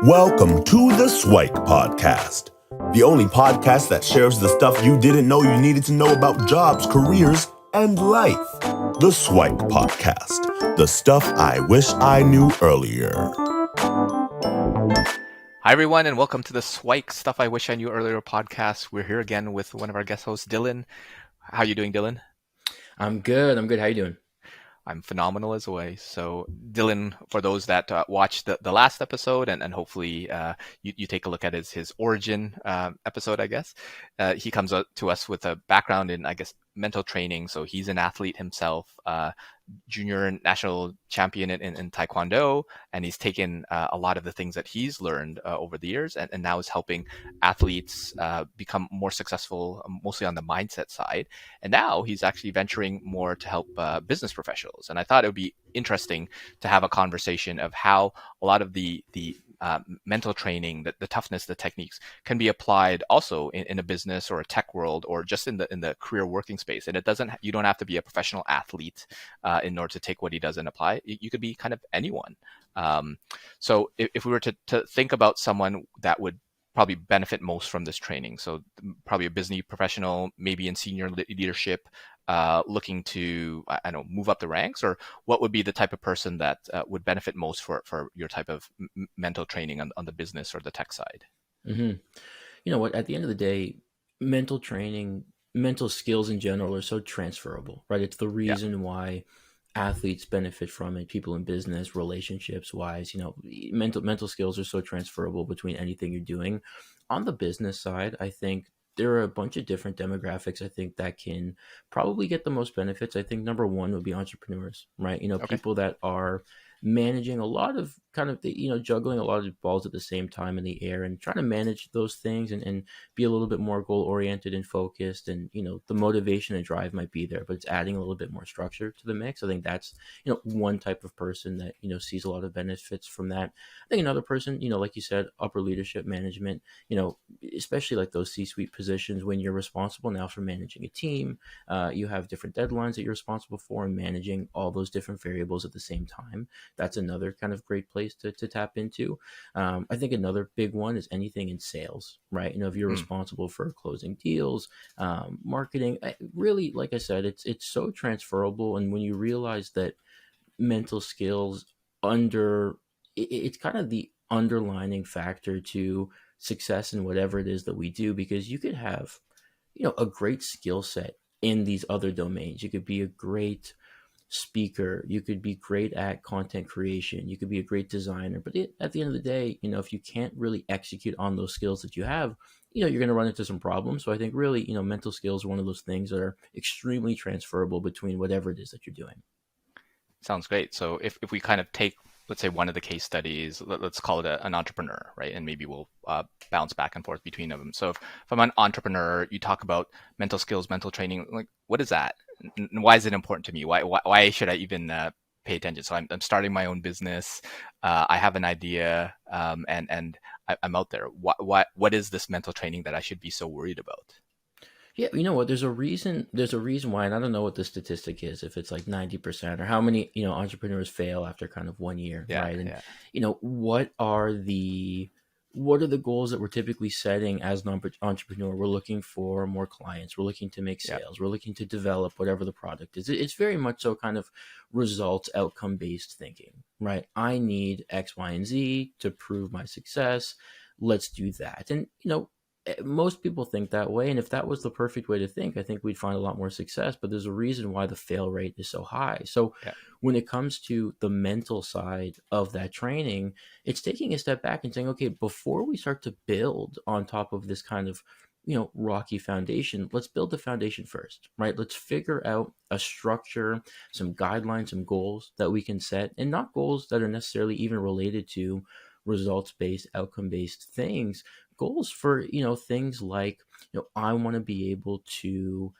Welcome to the Siwike podcast, the only podcast that shares the stuff you didn't know you needed to know about jobs, careers, and life. The Siwike podcast, the stuff I wish I knew earlier. Hi, everyone, and welcome to the Siwike Stuff I Wish I Knew Earlier podcast. We're here again with one of our guest hosts, Dylan. How are you doing, Dylan? I'm good. How you doing? I'm phenomenal as always. So, Dylan, for those that watched the last episode and hopefully you take a look at his origin episode, I guess, he comes to us with a background in, I guess, mental training. So he's an athlete himself, junior national champion in Taekwondo, and he's taken a lot of the things that he's learned over the years and now is helping athletes become more successful, mostly on the mindset side. And now he's actually venturing more to help business professionals. And I thought it would be interesting to have a conversation of how a lot of the mental training, the toughness, the techniques can be applied also in a business or a tech world or just in the career working space. And you don't have to be a professional athlete in order to take what he does and apply. You could be kind of anyone. So if we were to think about someone that would probably benefit most from this training, so probably a business professional, maybe in senior leadership, looking to, I don't know, move up the ranks, or what would be the type of person that would benefit most for your type of mental training on the business or the tech side? Mm-hmm. You know what? At the end of the day, mental training, mental skills in general are so transferable, right? It's the reason why athletes benefit from it, people in business, relationships wise, mental skills are so transferable between anything you're doing. On the business side, I think there are a bunch of different demographics, I think, that can probably get the most benefits. I think number one would be entrepreneurs, right? People that are managing a lot of juggling a lot of balls at the same time in the air and trying to manage those things and be a little bit more goal oriented and focused. And, the motivation and drive might be there, but it's adding a little bit more structure to the mix. I think that's, one type of person that, sees a lot of benefits from that. I think another person, like you said, upper leadership management, especially like those C-suite positions when you're responsible now for managing a team, you have different deadlines that you're responsible for and managing all those different variables at the same time. That's another kind of great place to tap into. I think another big one is anything in sales, right? If you're responsible for closing deals, marketing, really, like I said, it's so transferable. And when you realize that mental skills it's kind of the underlining factor to success in whatever it is that we do, because you could have, a great skill set in these other domains. You could be a great speaker, you could be great at content creation, you could be a great designer, but at the end of the day, if you can't really execute on those skills that you have, you're going to run into some problems. So I think really, mental skills are one of those things that are extremely transferable between whatever it is that you're doing. Sounds great. So if we kind of take, let's say, one of the case studies, let's call it an entrepreneur, right? And maybe we'll bounce back and forth between them. So if I'm an entrepreneur, you talk about mental skills, mental training, like what is that? And why is it important to me? Why should I even pay attention? So I'm starting my own business. I have an idea, and I'm out there. What is this mental training that I should be so worried about? Yeah, you know what? There's a reason why, and I don't know what the statistic is, if it's like 90% or how many, entrepreneurs fail after kind of 1 year, right? And what are the goals that we're typically setting as an entrepreneur? We're looking for more clients. We're looking to make sales. We're looking to develop whatever the product is. It's very much so kind of results, outcome-based thinking, right? I need X, Y, and Z to prove my success. Let's do that. And, most people think that way. And if that was the perfect way to think, I think we'd find a lot more success. But there's a reason why the fail rate is so high. So when it comes to the mental side of that training, it's taking a step back and saying, okay, before we start to build on top of this kind of, rocky foundation, let's build the foundation first, right? Let's figure out a structure, some guidelines, some goals that we can set, and not goals that are necessarily even related to results-based, outcome-based things. Goals for, things like, I want to be able to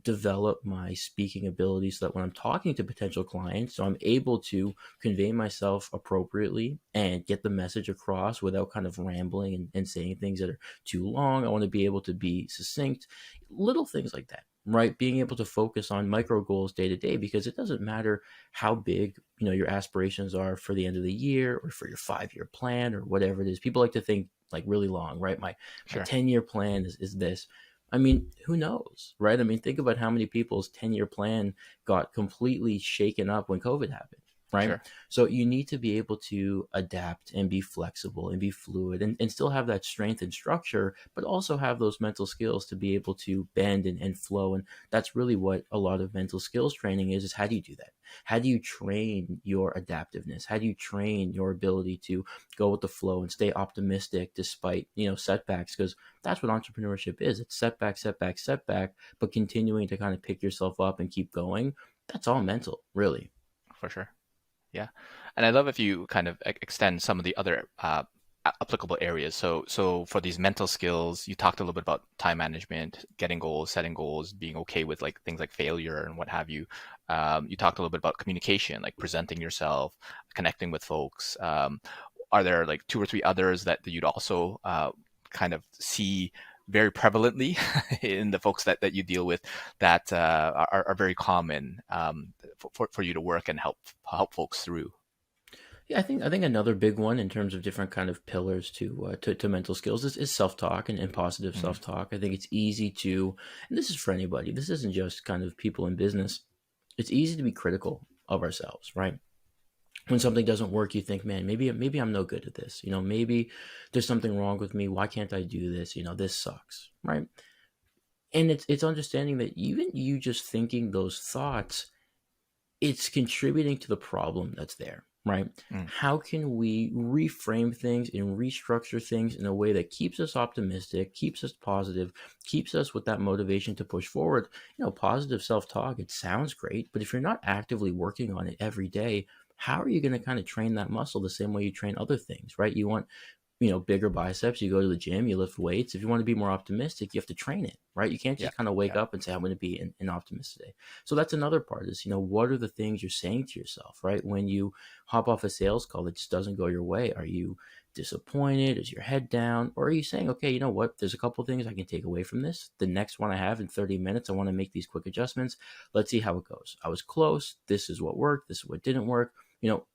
develop my speaking abilities so that when I'm talking to potential clients, so I'm able to convey myself appropriately and get the message across without kind of rambling and saying things that are too long. I want to be able to be succinct, little things like that. right? Being able to focus on micro goals day to day, because it doesn't matter how big, your aspirations are for the end of the year or for your 5-year plan or whatever it is. People like to think like really long, right? My Sure. 10-year plan is this. I mean, who knows, right? I mean, think about how many people's 10-year plan got completely shaken up when COVID happened, right? Sure. So you need to be able to adapt and be flexible and be fluid and still have that strength and structure, but also have those mental skills to be able to bend and flow. And that's really what a lot of mental skills training is how do you do that? How do you train your adaptiveness? How do you train your ability to go with the flow and stay optimistic despite, setbacks? Because that's what entrepreneurship is. It's setback, setback, setback, but continuing to kind of pick yourself up and keep going. That's all mental, really. For sure. Yeah. And I love if you kind of extend some of the other applicable areas. So for these mental skills, you talked a little bit about time management, getting goals, setting goals, being okay with like things like failure and what have you. You talked a little bit about communication, like presenting yourself, connecting with folks. Are there like 2 or 3 others that you'd also kind of see very prevalently in the folks that you deal with that are very common for you to work and help folks through? Yeah, I think another big one in terms of different kind of pillars to mental skills is self-talk and positive Mm-hmm. self-talk. I think it's easy to, and this is for anybody, this isn't just kind of people in business. It's easy to be critical of ourselves, right? When something doesn't work, you think, man, maybe I'm no good at this. Maybe there's something wrong with me. Why can't I do this? This sucks, right? And it's understanding that even you just thinking those thoughts, it's contributing to the problem that's there, right? Mm. How can we reframe things and restructure things in a way that keeps us optimistic, keeps us positive, keeps us with that motivation to push forward? Positive self-talk, it sounds great, but if you're not actively working on it every day, how are you going to kind of train that muscle the same way you train other things, right? You want bigger biceps, you go to the gym, you lift weights. If you want to be more optimistic, you have to train it, right? You can't Yeah. just kind of wake Yeah. up and say, I'm going to be an optimist today. So that's another part is, what are the things you're saying to yourself, right? When you hop off a sales call that just doesn't go your way, are you disappointed? Is your head down? Or are you saying, okay, you know what? There's a couple of things I can take away from this. The next one I have in 30 minutes, I want to make these quick adjustments. Let's see how it goes. I was close. This is what worked. This is what didn't work.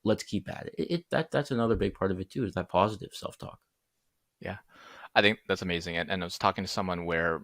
Let's keep at it. That's another big part of it too, is that positive self-talk. Yeah. I think that's amazing. And I was talking to someone where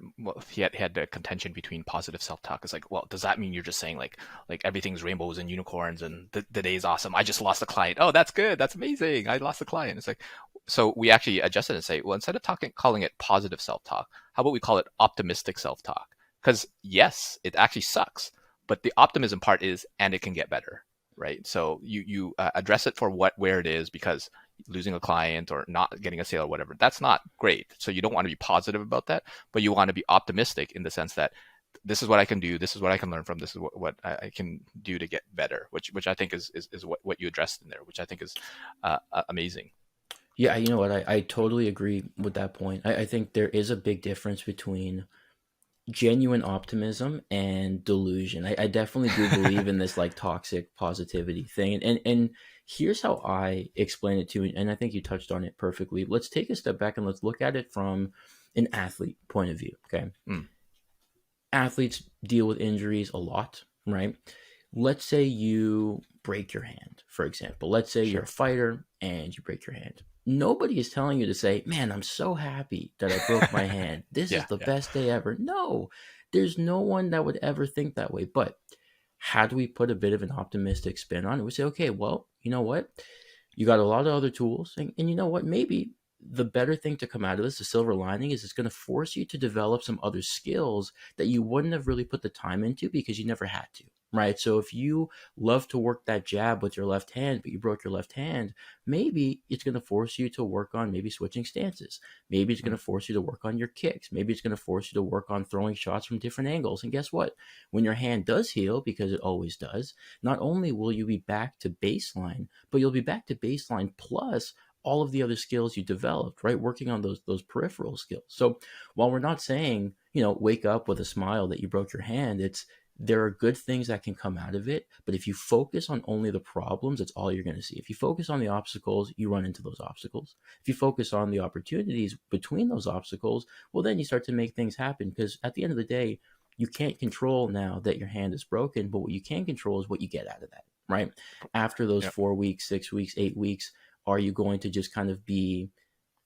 he had the contention between positive self-talk. It's like, well, does that mean you're just saying like everything's rainbows and unicorns and the day is awesome? I just lost a client. Oh, that's good. That's amazing. I lost a client. It's like, so we actually adjusted and say, well, instead of calling it positive self-talk, how about we call it optimistic self-talk? Because yes, it actually sucks, but the optimism part is, and it can get better, right? So you address it for where it is, because losing a client or not getting a sale or whatever, that's not great. So you don't want to be positive about that, but you want to be optimistic in the sense that this is what I can do, this is what I can learn from, this is what I can do to get better, which I think is what you addressed in there, which I think is amazing. Yeah, you know what? I totally agree with that point. I think there is a big difference between genuine optimism and delusion. I definitely do believe in this like toxic positivity thing. And here's how I explain it to you. And I think you touched on it perfectly. Let's take a step back and let's look at it from an athlete point of view. Okay. Mm. Athletes deal with injuries a lot, right? Let's say you break your hand, for example. Let's say you're a fighter and you break your hand. Nobody is telling you to say, man, I'm so happy that I broke my hand. This is the best day ever. No, there's no one that would ever think that way. But how do we put a bit of an optimistic spin on it? We say, okay, well, you know what? You got a lot of other tools. And you know what? Maybe the better thing to come out of this, the silver lining, is it's going to force you to develop some other skills that you wouldn't have really put the time into because you never had to. Right. So if you love to work that jab with your left hand, but you broke your left hand, maybe it's going to force you to work on maybe switching stances. Maybe it's going to force you to work on your kicks. Maybe it's going to force you to work on throwing shots from different angles. And guess what? When your hand does heal, because it always does, not only will you be back to baseline, but you'll be back to baseline plus all of the other skills you developed, right? Working on those peripheral skills. So while we're not saying, wake up with a smile that you broke your hand, there are good things that can come out of it, but if you focus on only the problems, that's all you're going to see. If you focus on the obstacles, you run into those obstacles. If you focus on the opportunities between those obstacles, well, then you start to make things happen, because at the end of the day, You can't control now that your hand is broken, but what you can control is what you get out of that, right? After those Yep. 4 weeks, 6 weeks, 8 weeks, are you going to just kind of be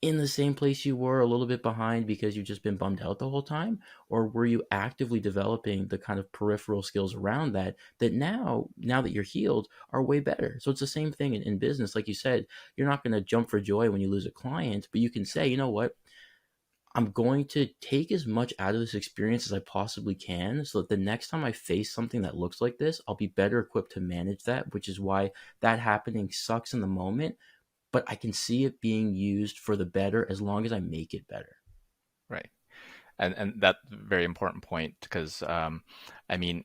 in the same place you were, a little bit behind because you've just been bummed out the whole time? Or were you actively developing the kind of peripheral skills around that now that you're healed, are way better? So it's the same thing in business. Like you said, you're not going to jump for joy when you lose a client, but you can say, you know what, I'm going to take as much out of this experience as I possibly can, so that the next time I face something that looks like this, I'll be better equipped to manage that, which is why that happening sucks in the moment, but I can see it being used for the better as long as I make it better. Right. And that's a very important point, because I mean,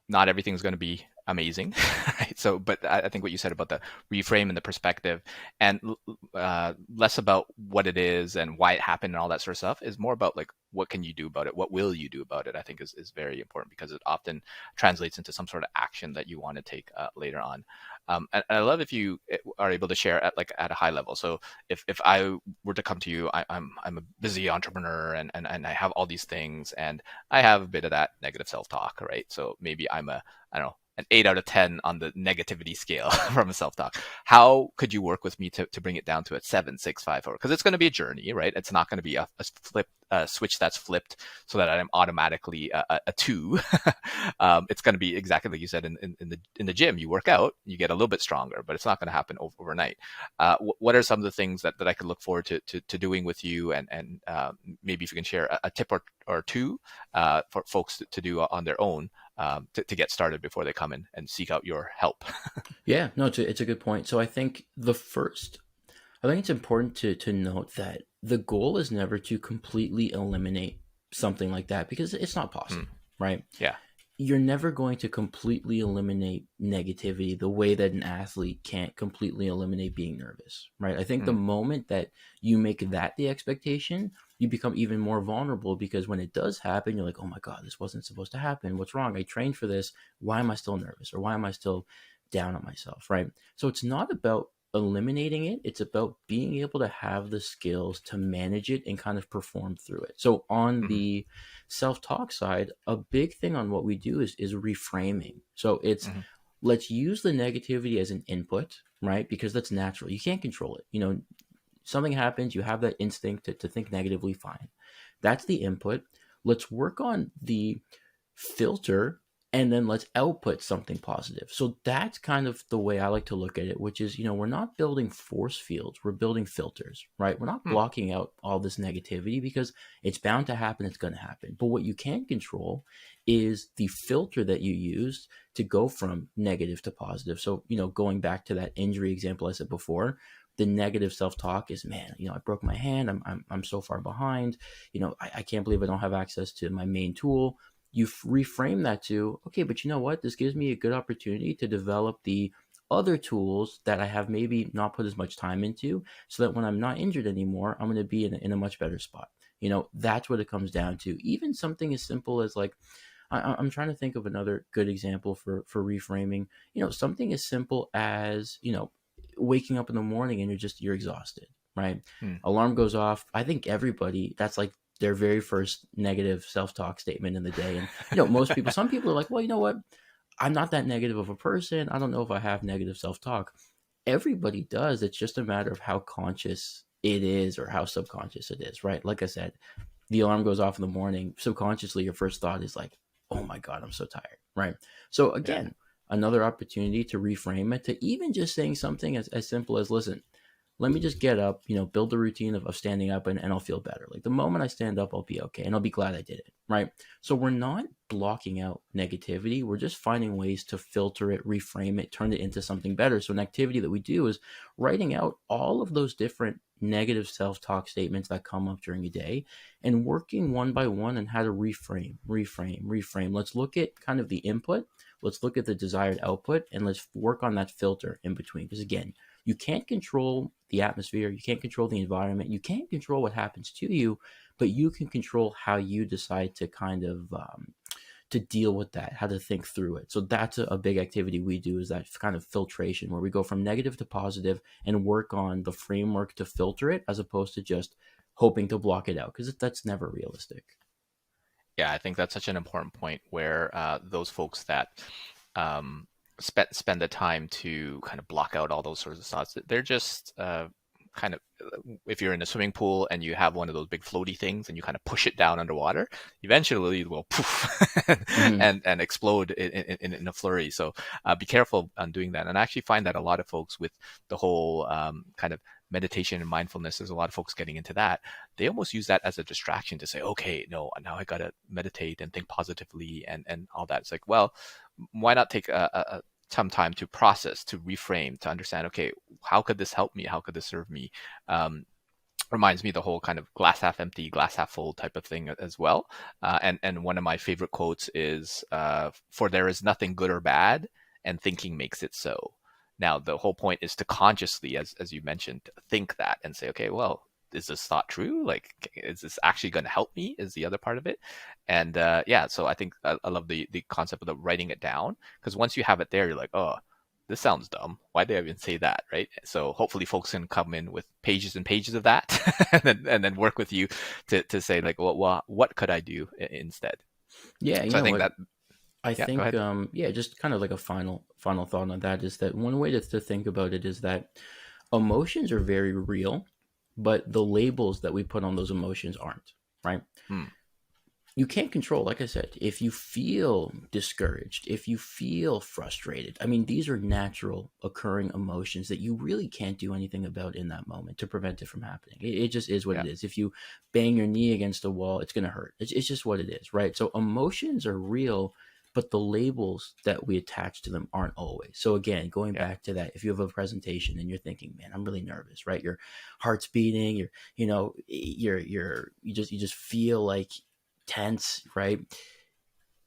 not everything's going to be amazing, right? So, but I think what you said about the reframe and the perspective, and less about what it is and why it happened and all that sort of stuff, is more about like, what can you do about it? What will you do about it? I think is very important, because it often translates into some sort of action that you want to take later on. And I love if you are able to share at a high level. So if I were to come to you, I'm a busy entrepreneur, and I have all these things, and I have a bit of that negative self-talk, right? So maybe I'm I don't know, an 8 out of 10 on the negativity scale from a self-talk. How could you work with me to bring it down to a 7, 6, 5, 4? Because it's going to be a journey, right? It's not going to be a switch that's flipped so that I'm automatically a 2. It's going to be exactly like you said in the gym. You work out, you get a little bit stronger, but it's not going to happen overnight. What are some of the things that I could look forward to doing with you, and maybe if you can share a tip or two for folks to do on their own, to get started before they come in and seek out your help. Yeah, no, it's a good point. So I think it's important to note that the goal is never to completely eliminate something like that, because it's not possible, right? Yeah. You're never going to completely eliminate negativity the way that an athlete can't completely eliminate being nervous, right? I think the moment that you make that the expectation, you become even more vulnerable, because when it does happen, you're like, oh my God, this wasn't supposed to happen. What's wrong? I trained for this. Why am I still nervous? Or why am I still down on myself, right? So it's not about eliminating it. It's about being able to have the skills to manage it and kind of perform through it. So on the self-talk side, a big thing on what we do is reframing. So it's let's use the negativity as an input, right? Because that's natural. You can't control it. You know, something happens, you have that instinct to think negatively, fine. That's the input. Let's work on the filter, and then let's output something positive. So that's kind of the way I like to look at it, which is, we're not building force fields, we're building filters, right? We're not blocking out all this negativity, because it's bound to happen, it's going to happen. But what you can control is the filter that you use to go from negative to positive. So, going back to that injury example I said before, the negative self-talk is, man, I broke my hand, I'm so far behind, I can't believe I don't have access to my main tool. You reframe that to, okay, but you know what? This gives me a good opportunity to develop the other tools that I have maybe not put as much time into, so that when I'm not injured anymore, I'm going to be in a much better spot. That's what it comes down to. Even something as simple as like, I'm trying to think of another good example for reframing. Something as simple as, waking up in the morning and you're exhausted, right? Alarm goes off. I think everybody, that's like their very first negative self-talk statement in the day. And, most people, some people are like, well, you know what? I'm not that negative of a person. I don't know if I have negative self-talk. Everybody does. It's just a matter of how conscious it is or how subconscious it is, right? Like I said, the alarm goes off in the morning. Subconsciously, your first thought is like, oh my God, I'm so tired, right? So again, another opportunity to reframe it, to even just saying something as simple as, listen, let me just get up, build the routine of standing up, and I'll feel better. Like the moment I stand up, I'll be okay, and I'll be glad I did it, right? So we're not blocking out negativity. We're just finding ways to filter it, reframe it, turn it into something better. So an activity that we do is writing out all of those different negative self-talk statements that come up during a day, and working one by one on how to reframe. Let's look at kind of the input. Let's look at the desired output, and let's work on that filter in between. Because again, you can't control the atmosphere. You can't control the environment. You can't control what happens to you, but you can control how you decide to kind of to deal with that, how to think through it. So that's a big activity we do, is that kind of filtration, where we go from negative to positive and work on the framework to filter it, as opposed to just hoping to block it out, because that's never realistic. Yeah, I think that's such an important point where those folks that um, spend the time to kind of block out all those sorts of thoughts, they're just kind of, if you're in a swimming pool and you have one of those big floaty things and you kind of push it down underwater, eventually it will poof Hmm. and explode in a flurry. So be careful on doing that. And I actually find that a lot of folks with the whole kind of meditation and mindfulness, there's a lot of folks getting into that. They almost use that as a distraction to say, okay, no, now I got to meditate and think positively and all that. It's like, well, why not take some time to process, to reframe, to understand, okay, how could this help me? How could this serve me? Um, Reminds me of the whole kind of glass half empty, glass half full type of thing as well. And one of my favorite quotes is, "For there is nothing good or bad, and thinking makes it so." Now, the whole point is to consciously, as you mentioned, think that and say, okay, well, is this thought true? Like, is this actually going to help me? Is the other part of it? And yeah, so I think I love the concept of the writing it down, because once you have it there, you're like, oh, this sounds dumb. Why did I even say that, right? So hopefully folks can come in with pages and pages of that and then work with you to say like, well, what could I do instead? Yeah, you So I know think what? that, I yeah, go think, ahead. yeah, just kind of like a final thought on that is that one way to think about it is that emotions are very real, but the labels that we put on those emotions aren't, right? Hmm. You can't control, like I said, if you feel discouraged, if you feel frustrated. I mean, these are natural occurring emotions that you really can't do anything about in that moment to prevent it from happening. It just is what Yeah. it is. If you bang your knee against a wall, it's going to hurt. It's just what it is, right? So emotions are real, but the labels that we attach to them aren't always. So again, going Yeah. back to that, if you have a presentation and you're thinking, man, I'm really nervous, right? Your heart's beating, you just feel like tense, right?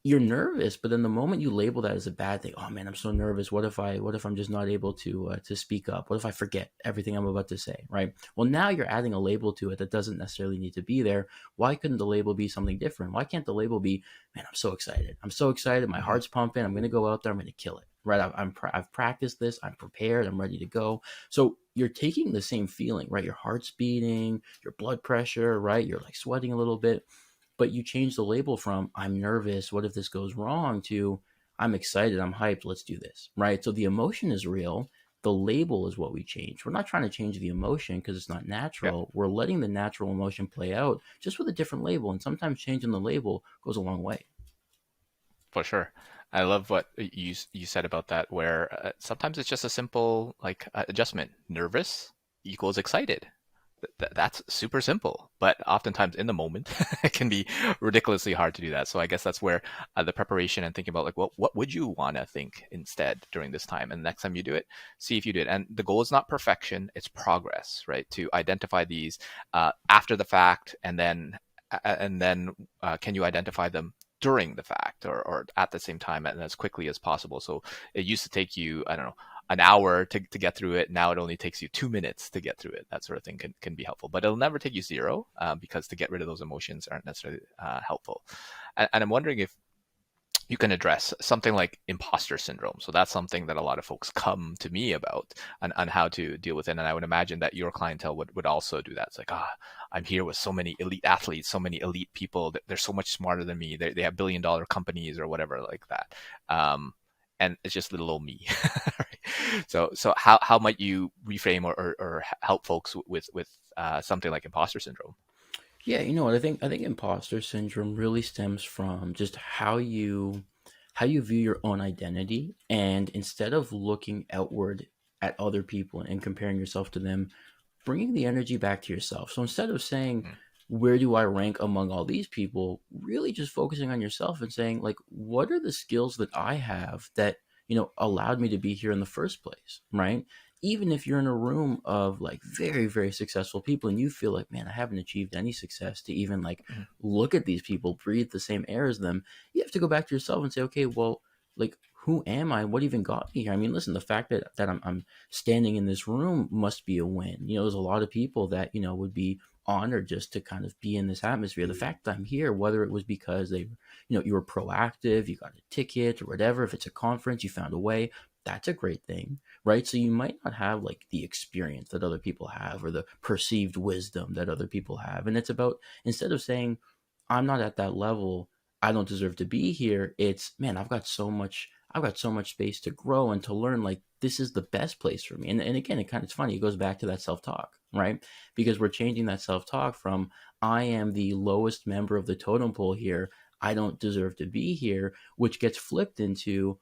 You're nervous, but then the moment you label that as a bad thing, oh man, I'm so nervous. What if I'm just not able to speak up? What if I forget everything I'm about to say, right? Well, now you're adding a label to it that doesn't necessarily need to be there. Why couldn't the label be something different? Why can't the label be, man, I'm so excited. I'm so excited. My Hmm. heart's pumping. I'm going to go out there. I'm going to kill it. Right? I've practiced this. I'm prepared. I'm ready to go. So you're taking the same feeling, right? Your heart's beating, your blood pressure, right? You're like sweating a little bit, but you change the label from I'm nervous, what if this goes wrong, to I'm excited, I'm hyped, let's do this, right? So the emotion is real. The label is what we change. We're not trying to change the emotion because it's not Yeah, natural. We're letting the natural emotion play out just with a different label. And sometimes changing the label goes a long way. for sure. I love what you said about that, where sometimes it's just a simple like adjustment. Nervous equals excited. That's super simple, but oftentimes in the moment, it can be ridiculously hard to do that. So I guess that's where the preparation and thinking about like, well, what would you want to think instead during this time? And next time you do it, see if you did. And the goal is not perfection; it's progress, right? To identify these after the fact, and then can you identify them during the fact or at the same time and as quickly as possible? So it used to take you, I don't know, an hour to get through it. Now it only takes you 2 minutes to get through it. That sort of thing can be helpful, but it'll never take you zero because to get rid of those emotions aren't necessarily helpful. And I'm wondering if you can address something like imposter syndrome. So that's something that a lot of folks come to me about on how to deal with it. And I would imagine that your clientele would also do that. It's like, I'm here with so many elite athletes, so many elite people. They're so much smarter than me. They have billion-dollar companies or whatever like that. And it's just little old me. Right? So how might you reframe or help folks with something like imposter syndrome? Yeah, you know what? I think imposter syndrome really stems from just how you view your own identity, and instead of looking outward at other people and comparing yourself to them, bringing the energy back to yourself. So instead of saying, Mm, where do I rank among all these people, really just focusing on yourself and saying, like, what are the skills that I have that, allowed me to be here in the first place, right? Even if you're in a room of like very, very successful people and you feel like, man, I haven't achieved any success to even like mm, look at these people, breathe the same air as them, you have to go back to yourself and say, okay, well, like, who am I? What even got me here? I mean, listen, the fact that I'm standing in this room must be a win. There's a lot of people that, would be honored just to kind of be in this atmosphere. The fact that I'm here, whether it was because you were proactive, you got a ticket or whatever, if it's a conference, you found a way, that's a great thing, right? So you might not have like the experience that other people have or the perceived wisdom that other people have. And it's about, instead of saying, I'm not at that level, I don't deserve to be here. It's, man, I've got so much space to grow and to learn. Like, this is the best place for me. And again, it's funny. It goes back to that self-talk, right? Because we're changing that self-talk from, I am the lowest member of the totem pole here, I don't deserve to be here, which gets flipped into,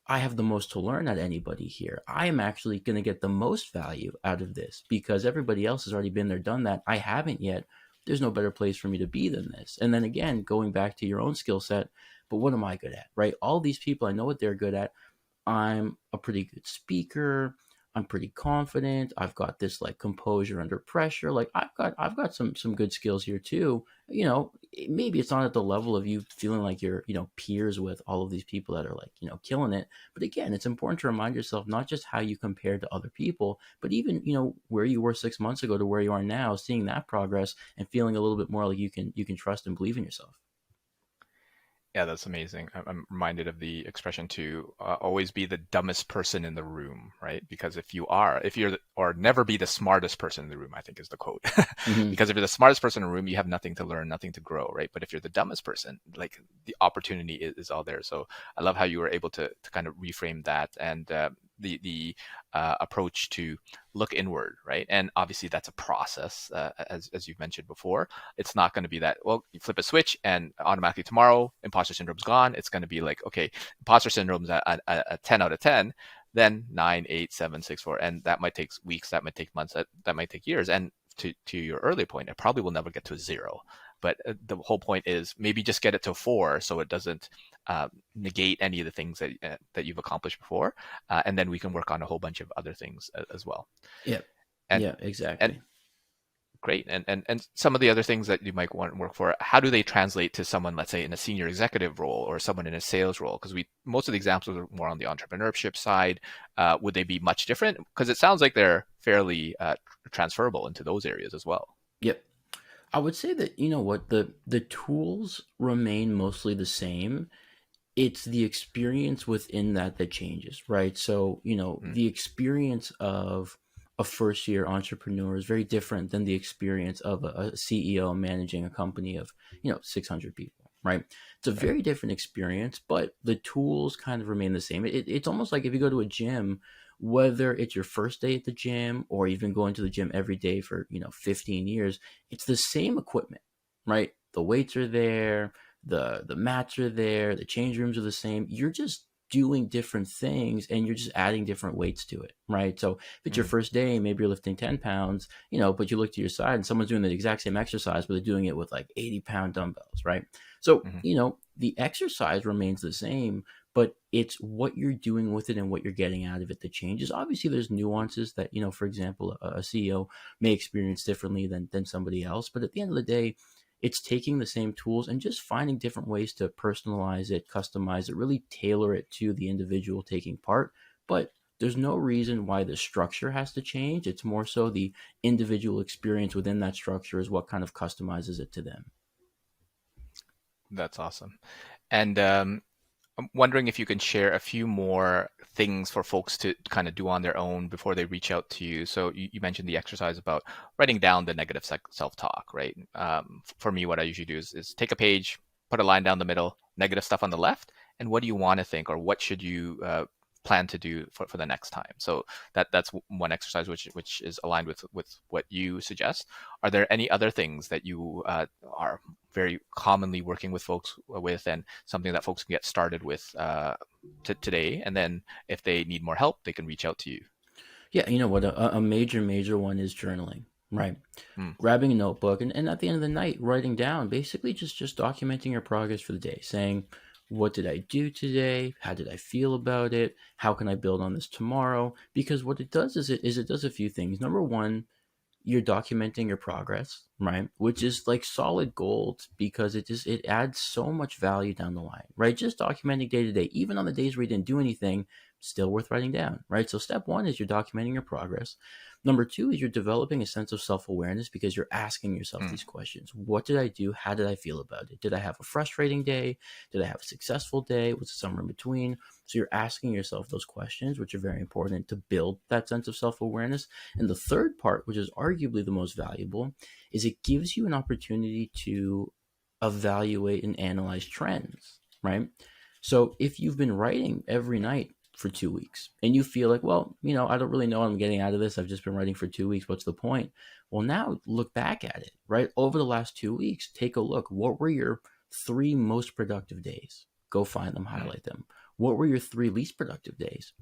I have the most to learn at anybody here. I am actually going to get the most value out of this because everybody else has already been there, done that. I haven't yet. There's no better place for me to be than this. And then again, going back to your own skill set, but what am I good at, right? All these people, I know what they're good at. I'm a pretty good speaker. I'm pretty confident. I've got this like composure under pressure. Like I've got some good skills here too. Maybe it's not at the level of you feeling like you're, peers with all of these people that are like, killing it. But again, it's important to remind yourself not just how you compare to other people, but even, where you were 6 months ago to where you are now, seeing that progress and feeling a little bit more like you can trust and believe in yourself. Yeah, that's amazing. I'm reminded of the expression to always be the dumbest person in the room, right? Because if you're, or never be the smartest person in the room, I think is the quote. Mm-hmm. Because if you're the smartest person in the room, you have nothing to learn, nothing to grow, right? But if you're the dumbest person, like the opportunity is all there. So I love how you were able to kind of reframe that and the approach to look inward, right? And obviously that's a process, as you've mentioned before. It's not going to be that, well, you flip a switch and automatically tomorrow imposter syndrome's gone. It's going to be like, okay, imposter syndrome's a 10 out of 10, then 9, 8, 7, 6, 4, and that might take weeks, that might take months, that might take years. And to your earlier point, it probably will never get to a 0. But the whole point is maybe just get it to 4 so it doesn't negate any of the things that you've accomplished before, and then we can work on a whole bunch of other things as well. Yeah, exactly. And great. And some of the other things that you might want to work for, how do they translate to someone, let's say, in a senior executive role or someone in a sales role? Because most of the examples are more on the entrepreneurship side. Would they be much different? Because it sounds like they're fairly transferable into those areas as well. Yep. I would say that, the tools remain mostly the same. It's the experience within that changes, right? So, the experience of a first year entrepreneur is very different than the experience of a CEO managing a company of, 600 people, right? It's a very different experience, but the tools kind of remain the same. It's almost like if you go to a gym, whether it's your first day at the gym or you've been going to the gym every day for, 15 years, it's the same equipment, right? The weights are there, the mats are there, the change rooms are the same. You're just doing different things and you're just adding different weights to it, right? So if it's your first day, maybe you're lifting 10 pounds, but you look to your side and someone's doing the exact same exercise, but they're doing it with like 80-pound dumbbells, right? So, the exercise remains the same, but it's what you're doing with it and what you're getting out of it that changes. Obviously, there's nuances that, for example, a CEO may experience differently than somebody else. But at the end of the day, it's taking the same tools and just finding different ways to personalize it, customize it, really tailor it to the individual taking part. But there's no reason why the structure has to change. It's more so the individual experience within that structure is what kind of customizes it to them. That's awesome. And I'm wondering if you can share a few more things for folks to kind of do on their own before they reach out to you. So you mentioned the exercise about writing down the negative self-talk, right? For me, what I usually do is take a page, put a line down the middle, negative stuff on the left, and what do you want to think, or what should you plan to do for the next time? So that's one exercise which is aligned with what you suggest. Are there any other things that you are very commonly working with folks with, and something that folks can get started with today? And then if they need more help, they can reach out to you. Yeah, you know what? A major one is journaling, right? Grabbing a notebook and at the end of the night, writing down, basically just documenting your progress for the day, saying, what did I do today? How did I feel about it? How can I build on this tomorrow? Because what it does is it does a few things. Number one, you're documenting your progress, right? Which is like solid gold because it adds so much value down the line, right? Just documenting day to day, even on the days where you didn't do anything, still worth writing down, right? So step one is you're documenting your progress. Number two is you're developing a sense of self-awareness because you're asking yourself these questions. What did I do? How did I feel about it? Did I have a frustrating day? Did I have a successful day? Was it somewhere in between? So you're asking yourself those questions, which are very important to build that sense of self-awareness. And the third part, which is arguably the most valuable, is it gives you an opportunity to evaluate and analyze trends, right? So if you've been writing every night for 2 weeks and you feel like, well, I don't really know what I'm getting out of this. I've just been writing for 2 weeks. What's the point? Well, now look back at it, right? Over the last 2 weeks, take a look. What were your 3 most productive days? Go find them, highlight them. What were your 3 least productive days?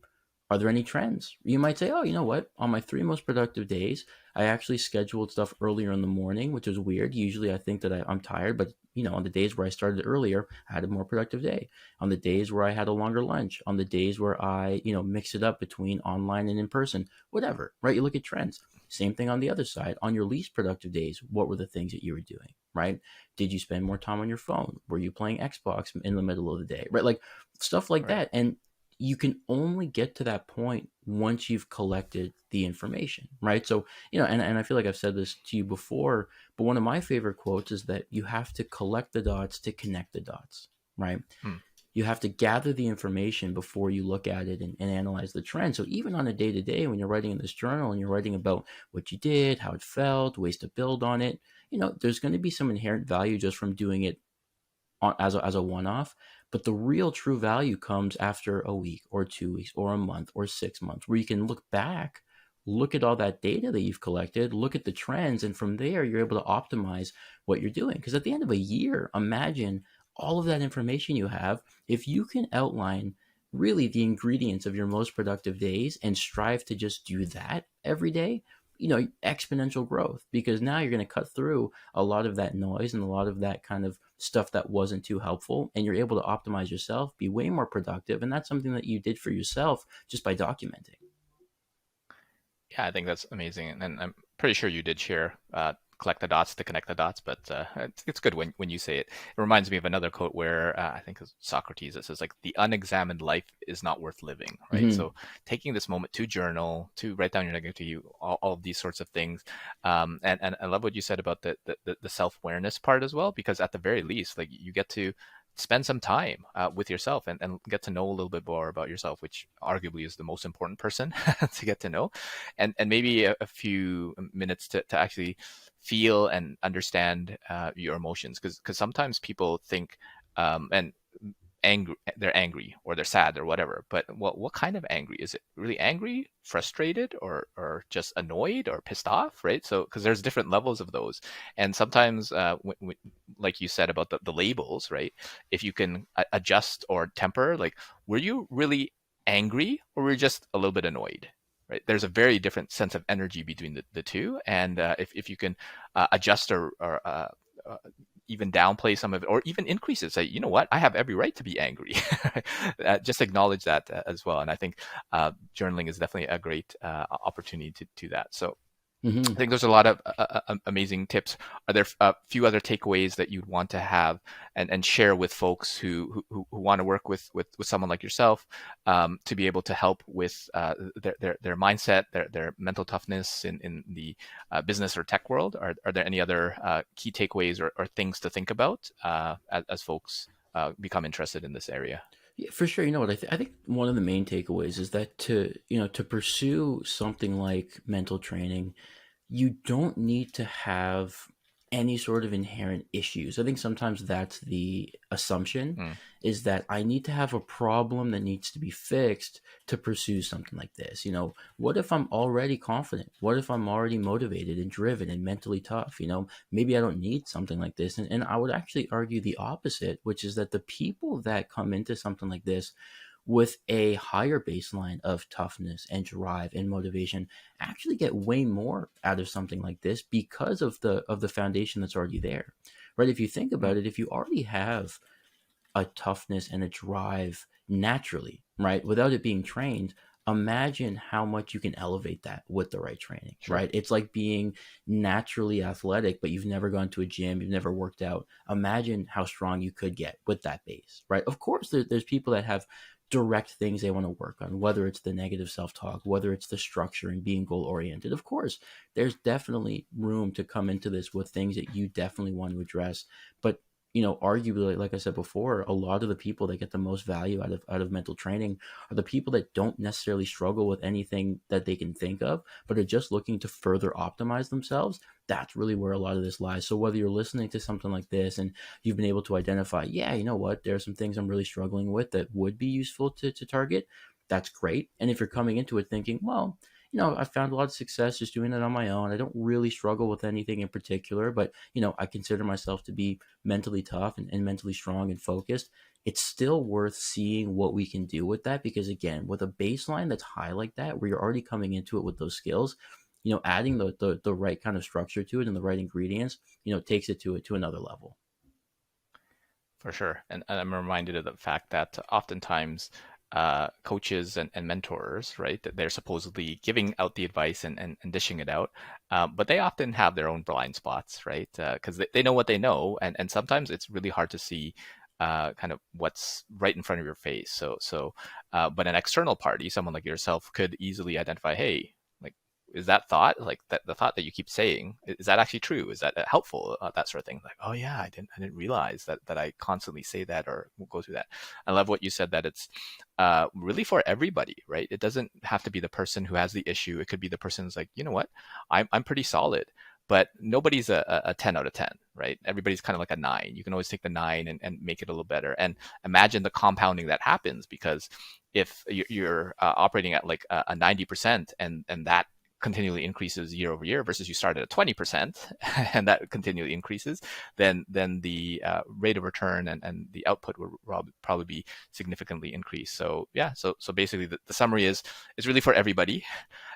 Are there any trends? You might say, oh, you know what? On my 3 most productive days, I actually scheduled stuff earlier in the morning, which is weird. Usually I think that I'm tired, but on the days where I started earlier, I had a more productive day. On the days where I had a longer lunch, on the days where I, mix it up between online and in person, whatever, right? You look at trends. Same thing on the other side. On your least productive days, what were the things that you were doing, right? Did you spend more time on your phone? Were you playing Xbox in the middle of the day, right? Like stuff like that. And you can only get to that point once you've collected the information, right? So, and I feel like I've said this to you before, but one of my favorite quotes is that you have to collect the dots to connect the dots, right? You have to gather the information before you look at it and analyze the trend. So even on a day-to-day, when you're writing in this journal and you're writing about what you did, how it felt, ways to build on it, there's going to be some inherent value just from doing it as a one-off. But the real true value comes after a week or 2 weeks or a month or 6 months, where you can look back, look at all that data that you've collected, look at the trends, and from there you're able to optimize what you're doing. Because at the end of a year, imagine all of that information you have. If you can outline really the ingredients of your most productive days and strive to just do that every day, exponential growth, because now you're going to cut through a lot of that noise and a lot of that kind of stuff that wasn't too helpful, and you're able to optimize yourself, be way more productive. And that's something that you did for yourself just by documenting. Yeah, I think that's amazing. And I'm pretty sure you did share collect the dots to connect the dots, but it's good when you say it. It reminds me of another quote where I think it's Socrates that says, like, the unexamined life is not worth living, right? So taking this moment to journal, to write down your negativity, all of these sorts of things. And I love what you said about the self-awareness part as well, because at the very least, like, you get to spend some time with yourself and get to know a little bit more about yourself, which arguably is the most important person to get to know, and maybe a few minutes to actually feel and understand your emotions, because sometimes people think they're angry or they're sad or whatever, but what kind of angry? Is it really angry, frustrated, or just annoyed or pissed off, right? So because there's different levels of those, and sometimes like you said about the labels, right? If you can adjust or temper, like, were you really angry or were you just a little bit annoyed? Right? There's a very different sense of energy between the two, and if you can adjust or even downplay some of it, or even increase it, say, you know what, I have every right to be angry. Just acknowledge that as well. And I think journaling is definitely a great opportunity to do that. So I think there's a lot of amazing tips. Are there a few other takeaways that you'd want to have and share with folks who want to work with someone like yourself to be able to help with their mindset, their mental toughness in the business or tech world? Are there any other key takeaways or things to think about as folks become interested in this area? Yeah, for sure. You know what? I think one of the main takeaways is that to pursue something like mental training, you don't need to have any sort of inherent issues. I think sometimes that's the assumption, is that I need to have a problem that needs to be fixed to pursue something like this. What if I'm already confident? What if I'm already motivated and driven and mentally tough? Maybe I don't need something like this. And I would actually argue the opposite, which is that the people that come into something like this with a higher baseline of toughness and drive and motivation actually get way more out of something like this because of the foundation that's already there, right? If you think about it, if you already have a toughness and a drive naturally, right, without it being trained, imagine how much you can elevate that with the right training. Sure. Right? It's like being naturally athletic, but you've never gone to a gym, you've never worked out. Imagine how strong you could get with that base, right? Of course, there's people that have direct things they want to work on, whether it's the negative self-talk, whether it's the structure and being goal-oriented. Of course, there's definitely room to come into this with things that you definitely want to address. But arguably, like I said before, a lot of the people that get the most value out of mental training are the people that don't necessarily struggle with anything that they can think of, but are just looking to further optimize themselves. That's really where a lot of this lies. So whether you're listening to something like this and you've been able to identify, yeah, you know what, there are some things I'm really struggling with that would be useful to target, that's great. And if you're coming into it thinking, well, I found a lot of success just doing it on my own. I don't really struggle with anything in particular, but, I consider myself to be mentally tough and mentally strong and focused. It's still worth seeing what we can do with that, because again, with a baseline that's high like that, where you're already coming into it with those skills, adding the right kind of structure to it and the right ingredients, takes it to another level. For sure. And I'm reminded of the fact that oftentimes coaches and mentors, right, that they're supposedly giving out the advice and dishing it out, but they often have their own blind spots, right? Because they know what they know, and sometimes it's really hard to see kind of what's right in front of your face. But an external party, someone like yourself, could easily identify, hey, like, is that thought, like that the thought that you keep saying, is that actually true? Is that helpful? That sort of thing. Like, oh yeah, I didn't realize that I constantly say that or go through that. I love what you said, that it's really for everybody, right? It doesn't have to be the person who has the issue. It could be the person who's like, you know what, I'm pretty solid. But nobody's a 10 out of 10, right? Everybody's kind of like a 9. You can always take the 9 and make it a little better. And imagine the compounding that happens, because if you're operating at like a 90% and that continually increases year over year, versus you started at 20% and that continually increases, then the rate of return and the output will probably be significantly increased. So yeah, so basically the summary is it's really for everybody.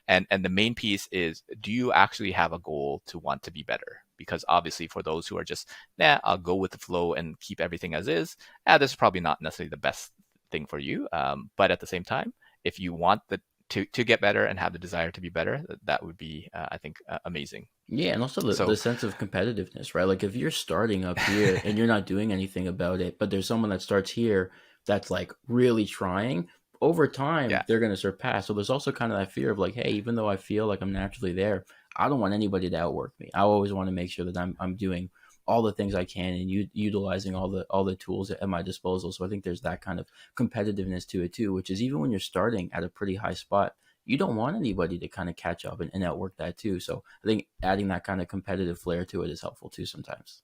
And the main piece is, do you actually have a goal to want to be better? Because obviously for those who are just, I'll go with the flow and keep everything as is, this is probably not necessarily the best thing for you. But at the same time, if you want to get better and have the desire to be better, that would be, I think, amazing. Yeah, and also the sense of competitiveness, right? Like if you're starting up here and you're not doing anything about it, but there's someone that starts here that's like really trying, over time, they're going to surpass. So there's also kind of that fear of like, hey, even though I feel like I'm naturally there, I don't want anybody to outwork me. I always want to make sure that I'm doing all the things I can and utilizing all the tools at my disposal. So I think there's that kind of competitiveness to it too, which is even when you're starting at a pretty high spot, you don't want anybody to kind of catch up and outwork that too. So I think adding that kind of competitive flair to it is helpful too sometimes.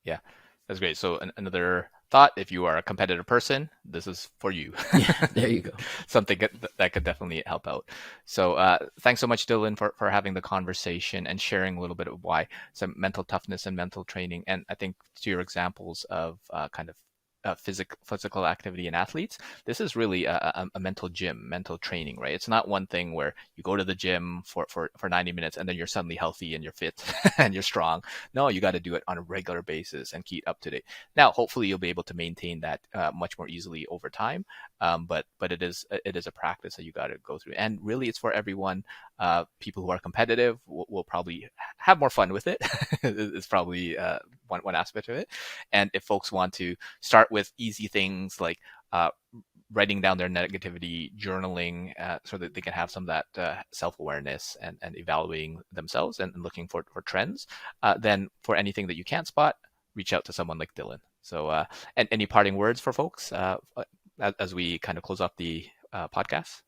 Yeah, that's great. So another thought, if you are a competitive person, this is for you. Yeah, there you go. Something that could definitely help out. So thanks so much, Dylan, for having the conversation and sharing a little bit of why some mental toughness and mental training. And I think to your examples of kind of physical activity in athletes, this is really a mental gym, mental training, right? It's not one thing where you go to the gym for 90 minutes and then you're suddenly healthy and you're fit and you're strong. No, you got to do it on a regular basis and keep up to date. Now, hopefully you'll be able to maintain that much more easily over time. But it is a practice that you got to go through. And really it's for everyone. People who are competitive will probably have more fun with it. It's probably one aspect of it. And if folks want to start with easy things like writing down their negativity, journaling, so that they can have some of that self-awareness and evaluating themselves and looking for trends, then for anything that you can't spot, reach out to someone like Dylan. So, and any parting words for folks as we kind of close off the podcast?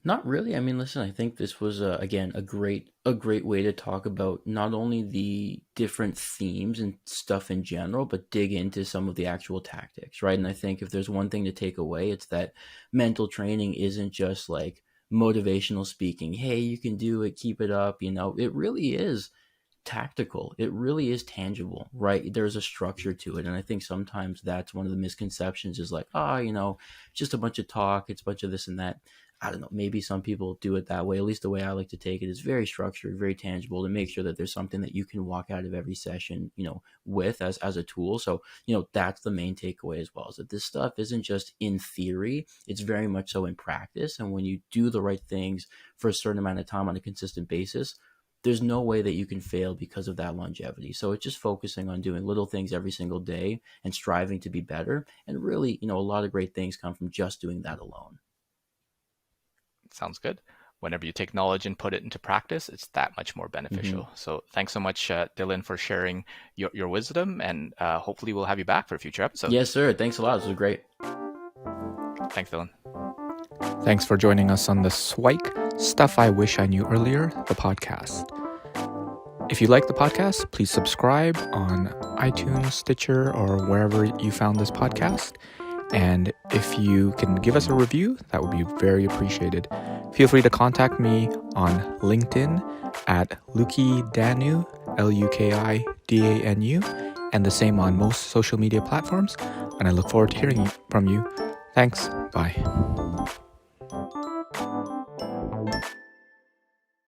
Not really. I mean, listen, I think this was again a great way to talk about not only the different themes and stuff in general, but dig into some of the actual tactics, right? And I think if there's one thing to take away, it's that mental training isn't just like motivational speaking. Hey, you can do it, keep it up. It really is tactical. It really is tangible, right? There's a structure to it. And I think sometimes that's one of the misconceptions is like, just a bunch of talk. It's a bunch of this and that. I don't know, maybe some people do it that way. At least the way I like to take it is very structured, very tangible, to make sure that there's something that you can walk out of every session, with as a tool. So, that's the main takeaway as well, is that this stuff isn't just in theory, it's very much so in practice. And when you do the right things for a certain amount of time on a consistent basis, there's no way that you can fail because of that longevity. So it's just focusing on doing little things every single day and striving to be better. And really, a lot of great things come from just doing that alone. Sounds good. whenever you take knowledge and put it into practice, it's that much more beneficial. So thanks so much, Dylan, for sharing your wisdom, and hopefully we'll have you back for a future episode. Yes, sir. Thanks a lot. This was great. Thanks, Dylan. Thanks for joining us on the Siwike Stuff I Wish I Knew Earlier, the podcast. If you like the podcast, please subscribe on iTunes, Stitcher, or wherever you found this podcast. And if you can give us a review, that would be very appreciated. Feel free to contact me on LinkedIn at Lukidanu, Lukidanu, and the same on most social media platforms. And I look forward to hearing from you. Thanks. Bye.